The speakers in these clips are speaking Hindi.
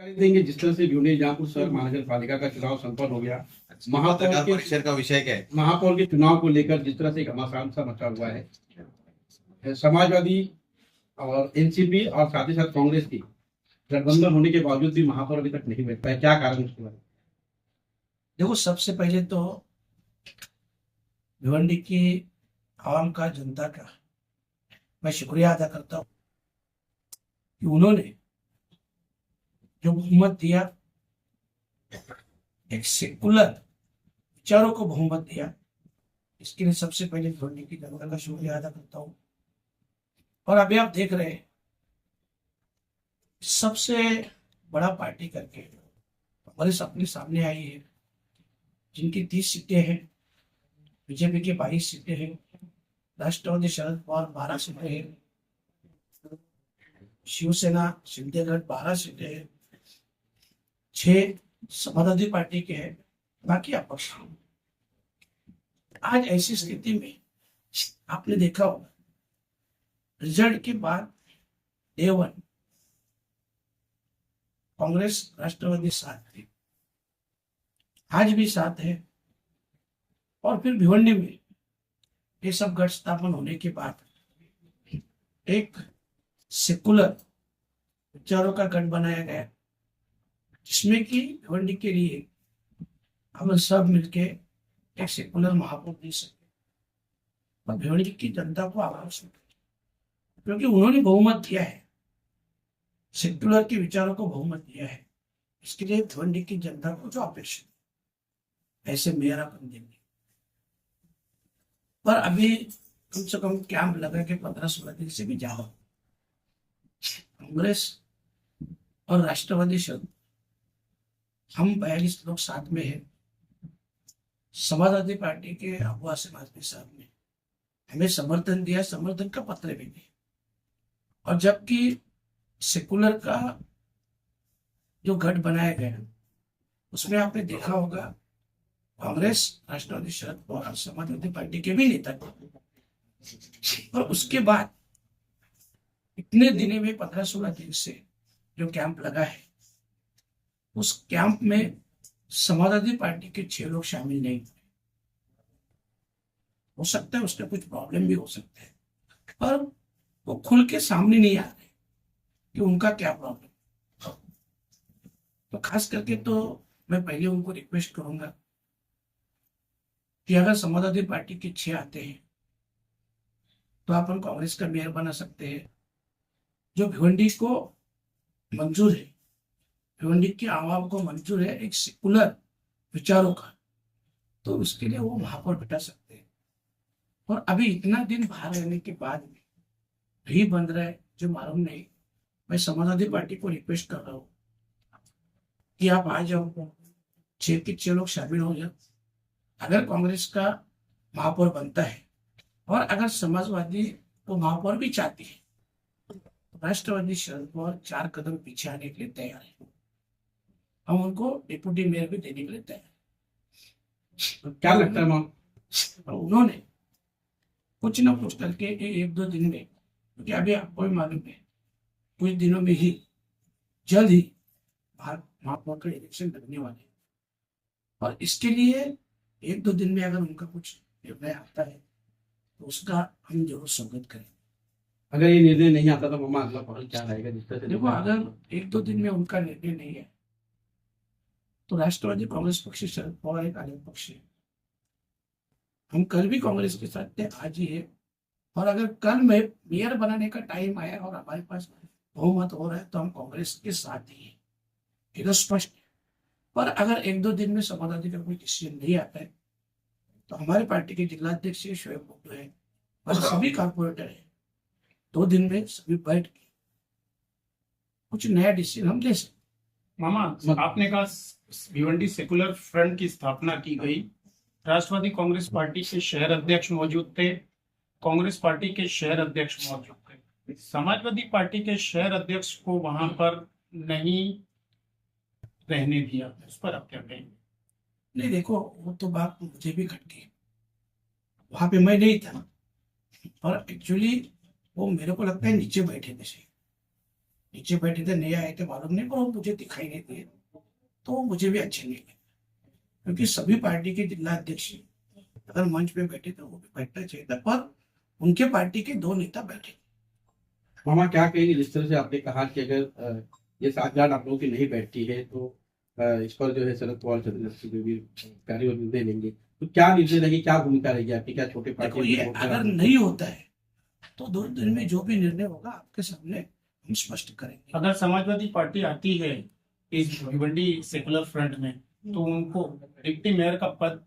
जानकारी देंगे जिस तरह से भिवंडी जहाँपुर शहर महानगर पालिका का चुनाव संपन्न हो गया। पत्रकार परिषद का विषय क्या है? महापौर के चुनाव को लेकर जिस तरह से घमासान सा मचा हुआ है, समाजवादी और एनसीपी और साथ ही साथ कांग्रेस की गठबंधन होने के बावजूद भी महापौर अभी तक नहीं बैठ पाए, क्या कारण उसके बारे में? देखो, सबसे पहले तो भिवंडी की आवाम का, जनता का मैं शुक्रिया अदा करता हूँ कि उन्होंने जो बहुमत दिया, एक सेकुलर विचारों को बहुमत दिया, इसके लिए सबसे पहले भिवंडी की जनता का शुक्रिया अदा करता हूँ। और अभी आप देख रहे हैं, सबसे बड़ा पार्टी करके कांग्रेस अपने सामने आई है, जिनकी 30 सीटें हैं, बीजेपी की 22 सीटें हैं, राष्ट्रवादी शरद पवार 12 सीटें हैं, शिवसेना शिंदे गट 12 सीटें हैं, 6 समाजवादी पार्टी के हैं, बाकी अपक्ष। आज ऐसी स्थिति में आपने देखा होगा, रिजल्ट के बाद डे 1 कांग्रेस राष्ट्रवादी साथ थी, आज भी साथ है। और फिर भिवंडी में ये सब गठ स्थापन होने के बाद एक सेकुलर विचारों का गठ बनाया गया, जिसमें कि भिवंडी के लिए हम सब मिलके एक सेकुलर महापौर दे सके और भिवंडी की जनता को आवाज सुने, क्योंकि उन्होंने बहुमत दिया है, सेकुलर के विचारों को बहुमत दिया है। इसके लिए भिवंडी की जनता को जो अपेक्षा ऐसे मेरा बन देंगे। पर अभी कम से कम कैंप लगा के 15-16 दिन से भी ज्यादा कांग्रेस और राष्ट्रवादी शब्द हम 42 लोग साथ में हैं। समाजवादी पार्टी के अगुआ समाजवादी साहब ने हमें समर्थन दिया, समर्थन का पत्र भी दिया। और जबकि सेकुलर का जो गठ बनाया गया, उसमें आपने देखा होगा कांग्रेस, राष्ट्रवादी शरद पवार और समाजवादी पार्टी के भी नेता थे। और उसके बाद इतने दिनों में 15-16 दिन से जो कैंप लगा है, उस कैंप में समाजवादी पार्टी के 6 लोग शामिल नहीं हुए। हो सकता है उसके कुछ प्रॉब्लम भी हो सकते हैं, पर वो खुल के सामने नहीं आ रहे कि उनका क्या प्रॉब्लम। तो खास करके तो मैं पहले उनको रिक्वेस्ट करूंगा कि अगर समाजवादी पार्टी के 6 आते हैं तो अपन कांग्रेस का मेयर बना सकते हैं। जो भिवंडी को मंजूर है, भिवंडी की आवाम को मंजूर है एक सेकुलर विचारों का, तो उसके लिए वो महापौर बिठा सकते हैं। और अभी इतना दिन बाहर रहने के बाद भी बन रहा है जो मालूम नहीं। मैं समाजवादी पार्टी को रिक्वेस्ट कर रहा हूँ कि आप आ जाओ, 6 के 6 लोग शामिल हो जाओ। अगर कांग्रेस का महापौर बनता है और अगर समाजवादी को महापौर भी चाहती है, तो राष्ट्रवादी शरद पवार 4 कदम पीछे आने के लिए तैयार है। हम उनको डिप्टी मेयर भी देने के लिए तैयार है। क्या लगता है मां? उन्होंने कुछ ना कुछ करके 1-2 दिन में, क्योंकि अभी आपको भी मालूम है कुछ दिनों में ही, जल्द ही महापौर का इलेक्शन लगने वाले, और इसके लिए 1-2 दिन में अगर उनका कुछ निर्णय आता है तो उसका हम जरूर स्वागत करें। अगर ये निर्णय नहीं आता तो मामा अगला पहल क्या रहेगा? जिस तरह से देखो, अगर 1-2 दिन में उनका निर्णय नहीं है तो राष्ट्रवादी कांग्रेस पक्ष, शरद पवार एक अलग पक्ष है। हम कल भी कांग्रेस के साथ थे, आज ही है। और अगर कल में मेयर बनाने का टाइम आया और हमारे पास बहुमत हो रहा है तो हम कांग्रेस के साथ ही है, ये तो स्पष्ट है। पर अगर 1-2 दिन में समाजवादी का कोई डिसीजन नहीं आता है तो हमारे पार्टी के जिलाध्यक्ष शोएब भुट्टो है और सभी कारपोरेटर है, 2 दिन में सभी बैठ के कुछ नया डिसीजन हम ले सकते। मामा, आपने कहा भिवंडी सेकुलर फ्रंट की स्थापना की गई, राष्ट्रवादी कांग्रेस पार्टी के शहर अध्यक्ष मौजूद थे, कांग्रेस पार्टी के शहर अध्यक्ष मौजूद थे, समाजवादी पार्टी के शहर अध्यक्ष को वहां पर नहीं रहने दिया, उस पर आप क्या कहेंगे? नहीं, देखो, वो तो बात मुझे भी खटकी, वहां पे मैं नहीं था और एक्चुअली वो मेरे को लगता है नीचे बैठे थे। नीचे बैठे थे, नए आए थे, मालूम नहीं, पर वो मुझे दिखाई नहीं दिए, तो वो मुझे भी अच्छे नहीं लगे। क्योंकि सभी पार्टी के जिला अध्यक्ष अगर मंच पे बैठे तो वो भी बैठना चाहिए था, पर उनके पार्टी के 2 नेता बैठे। मामा क्या कहेंगे जिस तरह से आपने कहा कि अगर ये साठगांठ आप लोगों की नहीं बैठती है तो इस पर जो है शरद पवार चंद्रशेखर जो भी कार्य निर्णय लेंगे, तो क्या निर्णय रहेगी, क्या भूमिका रहेगी आपकी, क्या छोटे देखो, पार्टी ये अगर नहीं होता है तो 2 दिन में जो भी निर्णय होगा आपके सामने हम स्पष्ट करेंगे। अगर समाजवादी पार्टी आती है इस भिवंडी सेकुलर फ्रंट में तो उनको डिप्टी मेयर का पद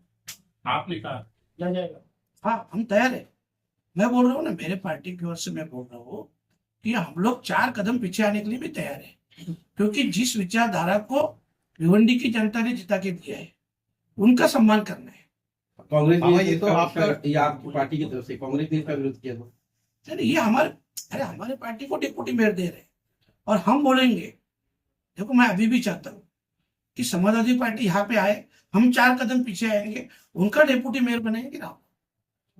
आपने कहा दिया जाएगा। हाँ, हम तैयार है। मैं बोल रहा हूँ ना, मेरे पार्टी की ओर से मैं बोल रहा हूँ कि हम लोग 4 कदम पीछे आने के लिए भी तैयार है, क्योंकि जिस विचारधारा को भिवंडी की जनता ने जिता के दिया है उनका सम्मान करना है। कांग्रेस मामा, ने ये तो आपका- ये आपकी पार्टी की तरफ से कांग्रेस ने इसका विरोध किया था। नहीं, ये हमारे पार्टी को डिप्टी मेयर दे रहे हैं और हम बोलेंगे। देखो, मैं अभी भी चाहता हूँ कि समाजवादी पार्टी यहाँ पे आए, हम 4 कदम पीछे आएंगे, उनका डिप्टी मेयर बनाएंगे ना।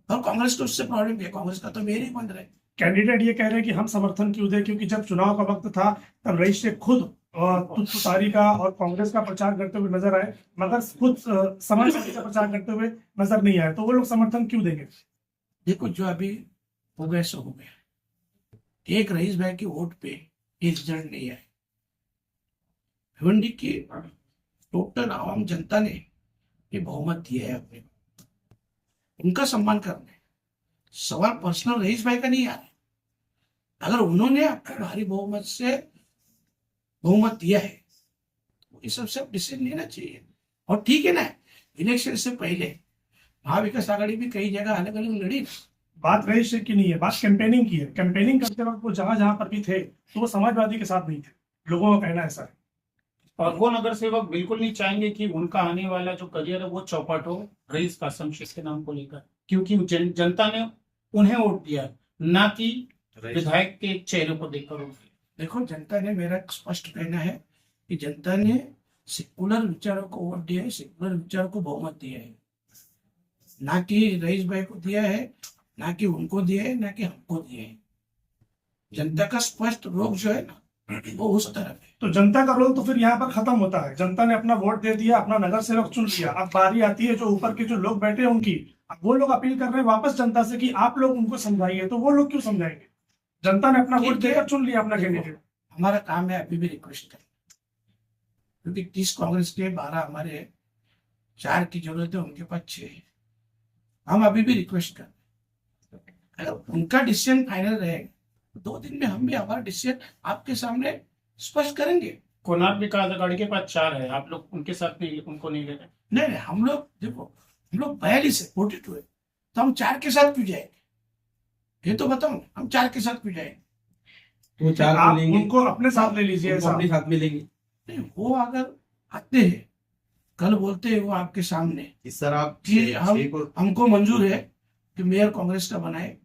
और कांग्रेस को उससे प्रॉब्लम क्या है? कांग्रेस का तो मेयर ही बन रहा है। कैंडिडेट ये कह रहे हैं कि हम समर्थन क्यों दें, क्योंकि जब चुनाव का वक्त था तब रईस शेख खुद तुतारी का और कांग्रेस का प्रचार करते हुए नजर आए, मगर खुद समाजवादी का प्रचार करते हुए नजर नहीं आए, तो वो लोग समर्थन क्यों देंगे? देखो, जो अभी हो गया सो हो गया। एक रईस भाई के वोट पे ये रिजल्ट नहीं आए। भिवंडी की टोटल आवाम जनता ने ये बहुमत दिया है अपने, उनका सम्मान करना है। सवाल पर्सनल रईस भाई का नहीं आ रहा है। अगर उन्होंने आपको भारी बहुमत से बहुमत दिया है तो ये सबसे डिसीजन लेना चाहिए। और ठीक है ना, इलेक्शन से पहले महाविकास आघाड़ी भी कई जगह अलग अलग लड़ी। बात रईस शेख की नहीं है, बात कैंपेनिंग की है। कैंपेनिंग करते वक्त वो जहां जहां पर भी थे तो वो समाजवादी के साथ नहीं थे, लोगों का कहना ऐसा है। और वो नगर सेवक बिल्कुल नहीं चाहेंगे कि उनका आने वाला जो करियर है वो चौपट हो रईस कासम शेख के नाम को लेकर, क्योंकि जनता ने उन्हें वोट दिया, ना कि विधायक के चेहरे को देखकर वोट दिया। देखो, जनता ने, मेरा स्पष्ट कहना है कि जनता ने सेकुलर विचारों को वोट दिया है, सेकुलर विचारों को बहुमत दिया है, ना कि रईस भाई को दिया है, ना कि उनको दिया है, ना कि हमको दिया है। जनता का स्पष्ट रोग जो है ना, वो उस तरफ है। तो जनता का रोल तो फिर यहाँ पर खत्म होता है। जनता ने अपना वोट दे दिया, अपना नगर सेवक चुन लिया, अब बारी आती है जो ऊपर के जो लोग बैठे हैं उनकी। अब वो लोग अपील कर रहे हैं वापस जनता से कि आप लोग उनको समझाइए, तो वो लोग क्यों समझाएंगे? जनता ने अपना वोट देकर चुन लिया अपना कैंडिडेट। हमारा काम है अभी भी रिक्वेस्ट करना, क्योंकि 30 कांग्रेस के 12 हमारे, 4 की जरूरत है, उनके पास 6 है। हम अभी भी रिक्वेस्ट कर, अगर उनका डिसीजन फाइनल रहेगा 2 दिन में हम भी हमारा डिसीजन आपके सामने स्पष्ट करेंगे। कोणार्क विकास आघाड़ी के पास 4 है, आप लोग उनके साथ नहीं, उनको नहीं ले रहे। नहीं नहीं, हम लोग देखो, हम लोग 42 है, 42 है, तो हम 4 के साथ क्यों जाएंगे? ये तो बताओ, हम 4 के साथ क्यों जाएंगे? तो 4 आप लेंगे, उनको अपने साथ ले लीजिए। उनको अपने साथ में लेंगे। नहीं, वो अगर आते हैं, कल बोलते हैं वो आपके सामने इस तरह आप कि हम छह को हमको मंजूर है कि मेयर कांग्रेस का बनाए,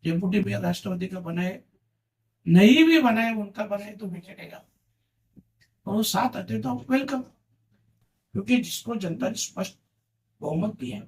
डेप्यूटी मेयर राष्ट्रवादी का बनाए, नहीं भी बनाए, उनका बनाए तो भी चलेगा। और वो साथ आते तो वेलकम, क्योंकि जिसको जनता ने स्पष्ट बहुमत दिया है